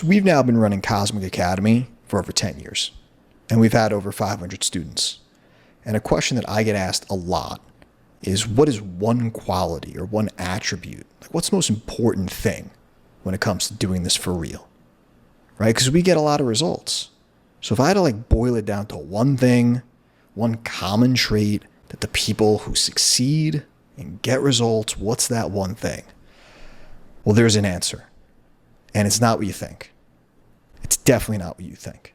So we've now been running Cosmic Academy for over 10 years, and we've had over 500 students. And a question that I get asked a lot is, what is one quality or one attribute? Like, what's the most important thing when it comes to doing this for real? Right? Because we get a lot of results. So if I had to boil it down to one thing, one common trait that the people who succeed and get results, what's that one thing? Well, there's an answer. And it's not what you think. It's definitely not what you think.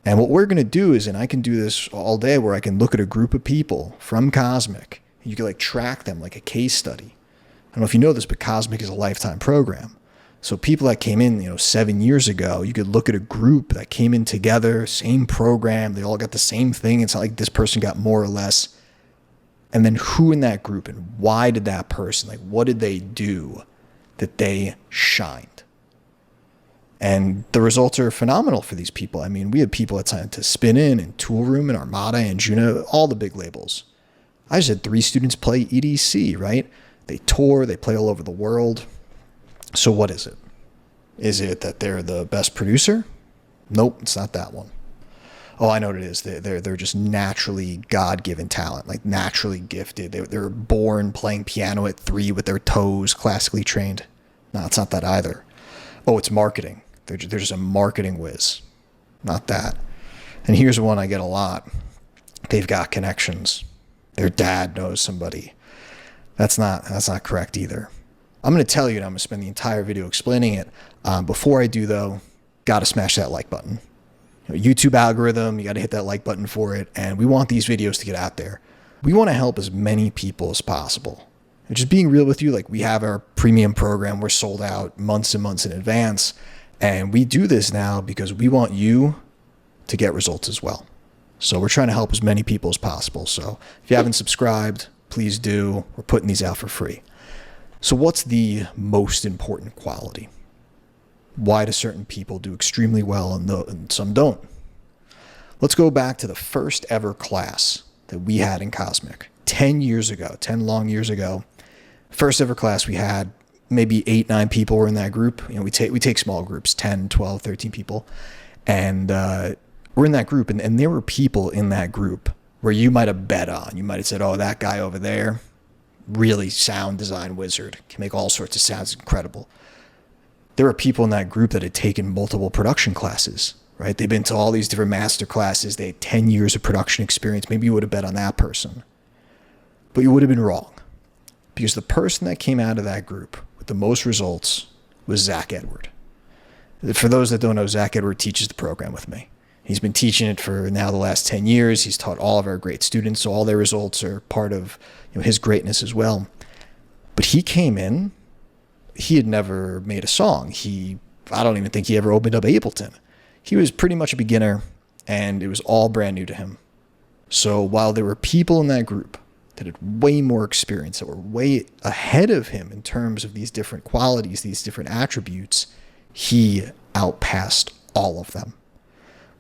And what we're going to do is, and I can do this all day, where I can look at a group of people from Cosmic, and you can track them like a case study. I don't know if you know this, but Cosmic is a lifetime program. So people that came in, 7 years ago, you could look at a group that came in together, same program, they all got the same thing. It's not like this person got more or less. And then who in that group and why did that person, what did they do that they shined? And the results are phenomenal for these people. I mean, we had people that signed to Spin In and Tool Room and Armada and Juno, all the big labels. I just had 3 students play EDC, right? They tour, they play all over the world. So what is it? Is it that they're the best producer? Nope, it's not that one. Oh, I know what it is. They're just naturally God-given talent, naturally gifted. They're born playing piano at 3 with their toes, classically trained. No, it's not that either. Oh, it's marketing. They're just a marketing whiz. Not that. And here's one I get a lot. They've got connections. Their dad knows somebody. That's not correct either. I'm going to tell you, and I'm going to spend the entire video explaining it. Before I do, though, got to smash that like button. YouTube algorithm, you got to hit that like button for it. And we want these videos to get out there. We want to help as many people as possible. And just being real with you, we have our premium program. We're sold out months and months in advance. And we do this now because we want you to get results as well. So we're trying to help as many people as possible. So if you haven't subscribed, please do. We're putting these out for free. So what's the most important quality? Why do certain people do extremely well and some don't? Let's go back to the first ever class that we had in Cosmic 10 years ago, 10 long years ago. First ever class we had, maybe 8, 9 people were in that group. We take small groups, 10, 12, 13 people. And we're in that group. And there were people in that group where you might have bet on. You might have said, oh, that guy over there, really sound design wizard, can make all sorts of sounds, incredible. There were people in that group that had taken multiple production classes, right? They've been to all these different master classes. They had 10 years of production experience. Maybe you would have bet on that person. But you would have been wrong. Because the person that came out of that group with the most results was Zach Edward. For those that don't know, Zach Edward teaches the program with me. He's been teaching it for now the last 10 years. He's taught all of our great students, so all their results are part of his greatness as well. But he came in, he had never made a song. I don't even think he ever opened up Ableton. He was pretty much a beginner, and it was all brand new to him. So while there were people in that group that had way more experience, that were way ahead of him in terms of these different qualities, these different attributes, he outpassed all of them.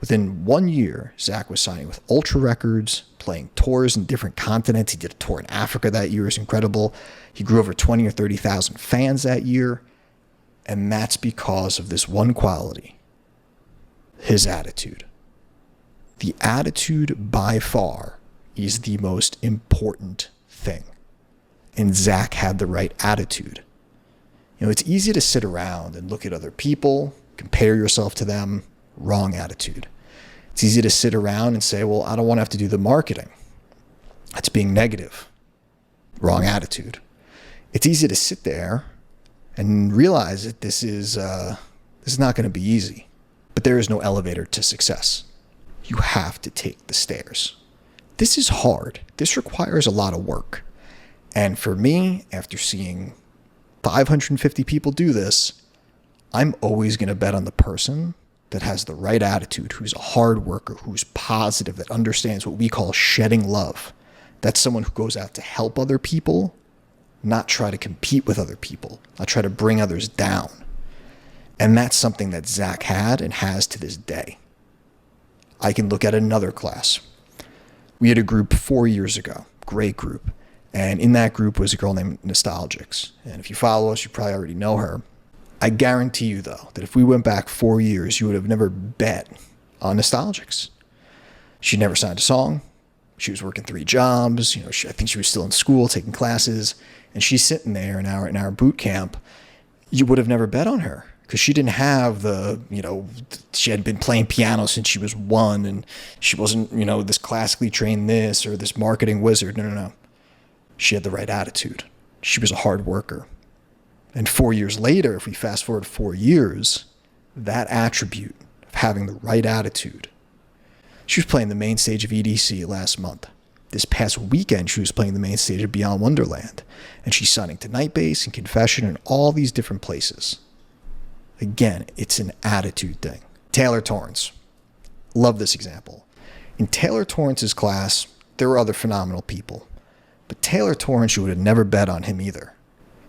Within 1 year, Zach was signing with Ultra Records, playing tours in different continents. He did a tour in Africa that year. It's incredible. He grew over 20 or 30,000 fans that year. And that's because of this one quality, his attitude. The attitude by far is the most important thing. And Zach had the right attitude. It's easy to sit around and look at other people, compare yourself to them. Wrong attitude. It's easy to sit around and say, well, I don't want to have to do the marketing. That's being negative. Wrong attitude. It's easy to sit there and realize that this is not going to be easy. But there is no elevator to success. You have to take the stairs. This is hard. This requires a lot of work. And for me, after seeing 550 people do this, I'm always going to bet on the person that has the right attitude, who's a hard worker, who's positive, that understands what we call shedding love. That's someone who goes out to help other people, not try to compete with other people, not try to bring others down. And that's something that Zach had and has to this day. I can look at another class. We had a group 4 years ago, great group. And in that group was a girl named Nostalgics. And if you follow us, you probably already know her. I I guarantee you, though, that if we went back 4 years, you would have never bet on Nostalgics. She never signed a song. She was working 3 jobs. I think she was still in school taking classes, and she's sitting there in our boot camp. You would have never bet on her because she didn't have she had been playing piano since she was 1, and she wasn't, this classically trained this or this marketing wizard. No. She had the right attitude. She was a hard worker. And 4 years later, if we fast forward 4 years, that attribute of having the right attitude. She was playing the main stage of EDC last month. This past weekend, she was playing the main stage of Beyond Wonderland. And she's signing to Nightbase and Confession and all these different places. Again, it's an attitude thing. Taylor Torrance. Love this example. In Taylor Torrance's class, there were other phenomenal people. But Taylor Torrance, you would have never bet on him either.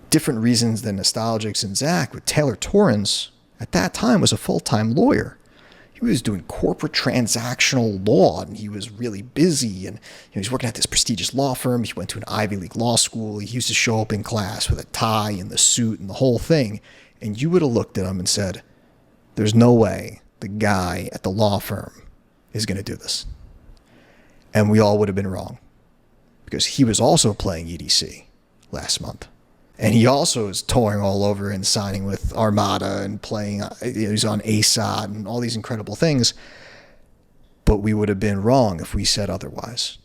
Different reasons than Nostalgics and Zach, but Taylor Torrance, at that time, was a full-time lawyer. He was doing corporate transactional law, and he was really busy, and he was working at this prestigious law firm. He went to an Ivy League law school. He used to show up in class with a tie and the suit and the whole thing, and you would have looked at him and said, there's no way the guy at the law firm is going to do this. And we all would have been wrong, because he was also playing EDC last month. And he also is touring all over and signing with Armada and playing, he's on ASOT and all these incredible things. But we would have been wrong if we said otherwise,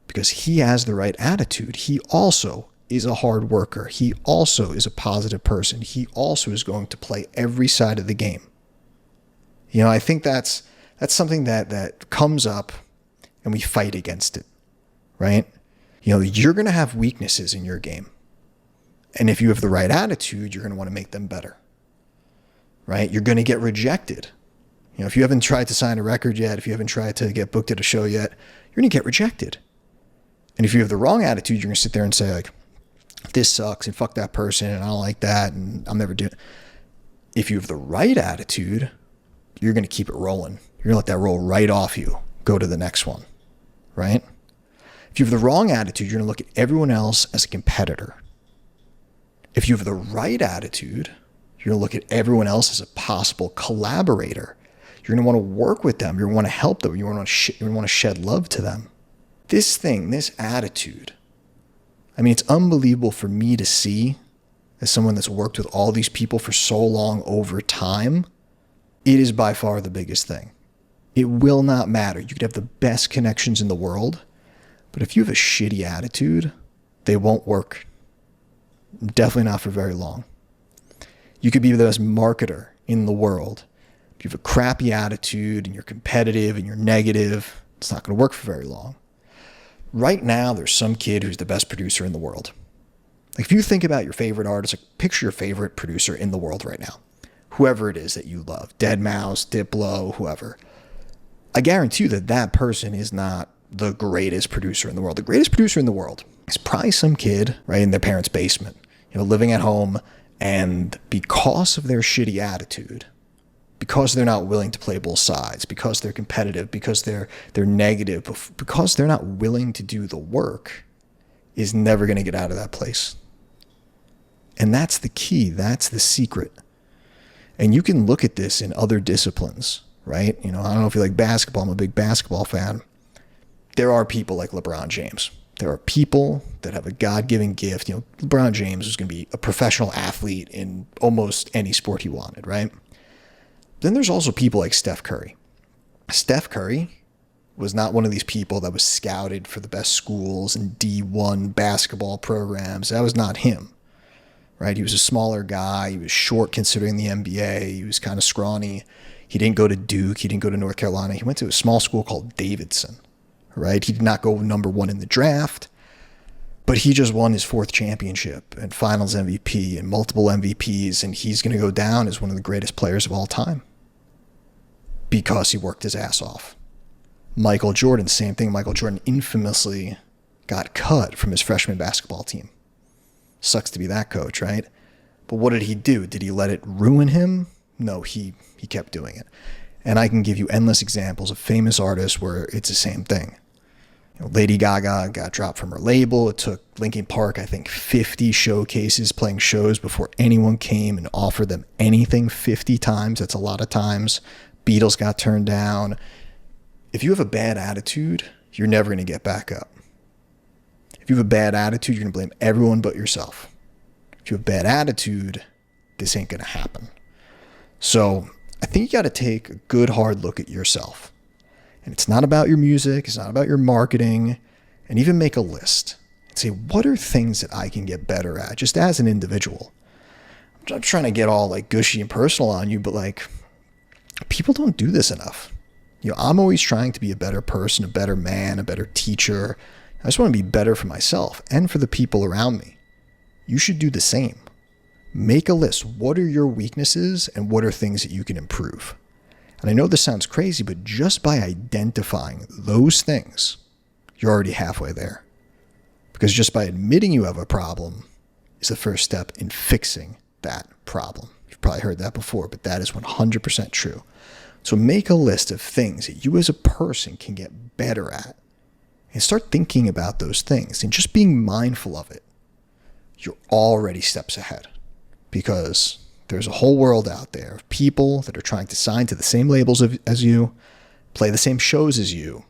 because he has the right attitude. He also is a hard worker. He also is a positive person. He also is going to play every side of the game. I think that's something that comes up and we fight against it, right? You're going to have weaknesses in your game. And if you have the right attitude, you're going to want to make them better, right? You're going to get rejected. If you haven't tried to sign a record yet, if you haven't tried to get booked at a show yet, you're going to get rejected. And if you have the wrong attitude, you're going to sit there and say, like, this sucks and fuck that person and I don't like that and I'm never doing it. If you have the right attitude, you're going to keep it rolling. You're going to let that roll right off you. Go to the next one, right? If you have the wrong attitude, you're going to look at everyone else as a competitor. If you have the right attitude, you're going to look at everyone else as a possible collaborator. You're going to want to work with them. You're going to want to help them. You want to shed love to them. This attitude, it's unbelievable for me to see as someone that's worked with all these people for so long over time. It is by far the biggest thing. It will not matter. You could have the best connections in the world, but if you have a shitty attitude, they won't work. Definitely not for very long. You could be the best marketer in the world. If you have a crappy attitude and you're competitive and you're negative, it's not going to work for very long. Right now, there's some kid who's the best producer in the world. Like, if you think about your favorite artist, like, picture your favorite producer in the world right now. Whoever it is that you love, Deadmau5, Diplo, whoever. I guarantee you that person is not the greatest producer in the world. The greatest producer in the world is probably some kid right in their parents' basement, living at home, and because of their shitty attitude, because they're not willing to play both sides, because they're competitive, because they're negative, because they're not willing to do the work, is never going to get out of that place. And that's the key. That's the secret. And you can look at this in other disciplines, right? I don't know if you like basketball. I'm a big basketball fan. There are people like LeBron James. There are people that have a God-given gift. LeBron James was going to be a professional athlete in almost any sport he wanted, right? Then there's also people like Steph Curry. Steph Curry was not one of these people that was scouted for the best schools and D1 basketball programs. That was not him, right? He was a smaller guy. He was short considering the NBA. He was kind of scrawny. He didn't go to Duke. He didn't go to North Carolina. He went to a small school called Davidson. Right? He did not go number 1 in the draft, but he just won his 4th championship and finals MVP and multiple MVPs, and he's going to go down as one of the greatest players of all time because he worked his ass off. Michael Jordan, same thing. Michael Jordan infamously got cut from his freshman basketball team. Sucks to be that coach, right? But what did he do? Did he let it ruin him? No, he kept doing it. And I can give you endless examples of famous artists where it's the same thing. Lady Gaga got dropped from her label. It took Linkin Park, I think, 50 showcases playing shows before anyone came and offered them anything. 50 times. That's a lot of times. Beatles got turned down. If you have a bad attitude, you're never going to get back up. If you have a bad attitude, you're going to blame everyone but yourself. If you have a bad attitude, this ain't going to happen. So I think you got to take a good hard look at yourself. And it's not about your music. It's not about your marketing. And even make a list and say, what are things that I can get better at just as an individual? I'm not trying to get all like gushy and personal on you, but like people don't do this enough. I'm always trying to be a better person, a better man, a better teacher. I just want to be better for myself and for the people around me. You should do the same. Make a list. What are your weaknesses and what are things that you can improve? And I know this sounds crazy, but just by identifying those things, you're already halfway there. Because just by admitting you have a problem is the first step in fixing that problem. You've probably heard that before, but that is 100% true. So make a list of things that you as a person can get better at and start thinking about those things and just being mindful of it. You're already steps ahead because there's a whole world out there of people that are trying to sign to the same labels as you, play the same shows as you.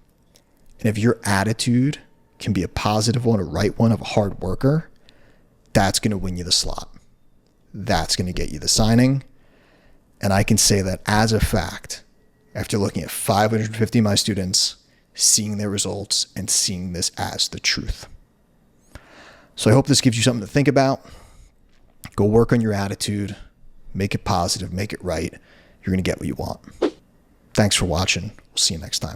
And if your attitude can be a positive one, a right one of a hard worker, that's going to win you the slot. That's going to get you the signing. And I can say that as a fact, after looking at 550 of my students, seeing their results and seeing this as the truth. So I hope this gives you something to think about. Go work on your attitude. Make it positive, make it right. You're going to get what you want. Thanks for watching. We'll see you next time.